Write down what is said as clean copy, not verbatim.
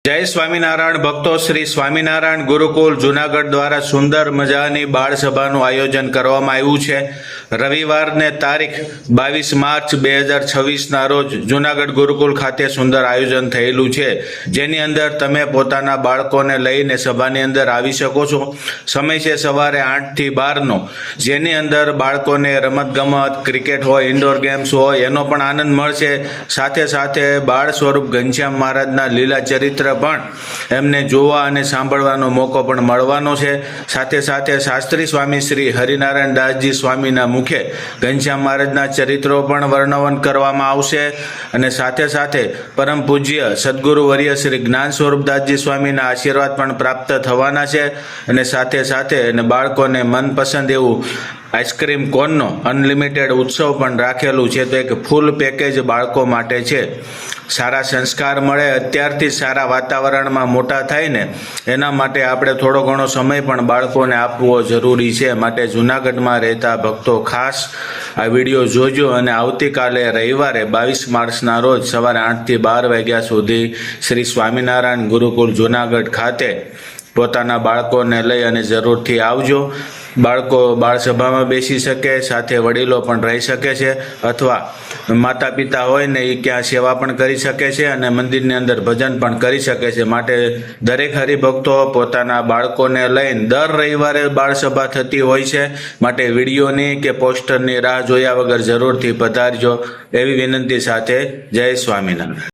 જય સ્વામિનારાયણ ભક્તો, શ્રી સ્વામિનારાયણ ગુરુકુલ જુનાગઢ દ્વારા સુંદર મજાની બાળ સભાનું આયોજન કરવામાં આવ્યું છે. રવિવારને તારીખ 22 માર્ચ 2026ના રોજ જુનાગઢ ગુરુકુલ ખાતે સુંદર આયોજન થયેલું છે, જેની અંદર તમે પોતાના બાળકોને લઈને સભાની અંદર આવી શકો છો. સમય છે સવારે 8 થી 12નો, જેની અંદર બાળકોને રમતગમત, ક્રિકેટ હોય, ઇન્ડોર ગેમ્સ હોય, એનો પણ આનંદ મળશે. સાથે સાથે બાળ સ્વરૂપ ઘનશ્યામ મહારાજના લીલા ચરિત્ર પણ એમને જોવા અને સાંભળવાનો મોકો પણ મળવાનો છે. સાથે સાથે શાસ્ત્રી સ્વામી શ્રી હરિનારાયણ દાસજી સ્વામીના મુખે ઘનશ્યામ મહારાજના ચરિત્રો પણ વર્ણન કરવામાં આવશે. અને સાથે સાથે પરમ પૂજ્ય સદગુરુ વર્ય શ્રી જ્ઞાન સ્વરૂપદાસજી સ્વામીના આશીર્વાદ પણ પ્રાપ્ત થવાના છે. અને સાથે સાથે બાળકોને મનપસંદ એવું આઈસ્ક્રીમ કોનનો અનલિમિટેડ ઉત્સવ પણ રાખેલું છે. તો એક ફૂલ પેકેજ બાળકો માટે છે. સારા સંસ્કાર મળે, અત્યારથી સારા વાતાવરણમાં મોટા થાય ને, એના માટે આપણે થોડો ઘણો સમય પણ બાળકોને આપવો જરૂરી છે. માટે જૂનાગઢમાં રહેતા ભક્તો ખાસ આ વિડીયો જોજો અને આવતીકાલે રવિવારે 22 માર્ચના રોજ સવારે 8 થી 12 વાગ્યા સુધી શ્રી સ્વામિનારાયણ ગુરુકુલ જૂનાગઢ ખાતે પોતાના બાળકોને લઈ અને જરૂરથી આવજો. બાળકો બાળ સભામાં બેસી શકે, સાથે વડીલો પણ રહી શકે છે, અથવા માતા પિતા હોય ને એ ક્યાં સેવા પણ કરી શકે છે અને મંદિરની અંદર ભજન પણ કરી શકે છે. માટે દરેક હરિભક્તો પોતાના બાળકોને લઈને દર રવિવારે બાળ સભા થતી હોય છે. માટે વિડીયોની કે પોસ્ટરની રાહ જોયા વગર જરૂરથી પધારજો એવી વિનંતી સાથે જય સ્વામિનારાયણ.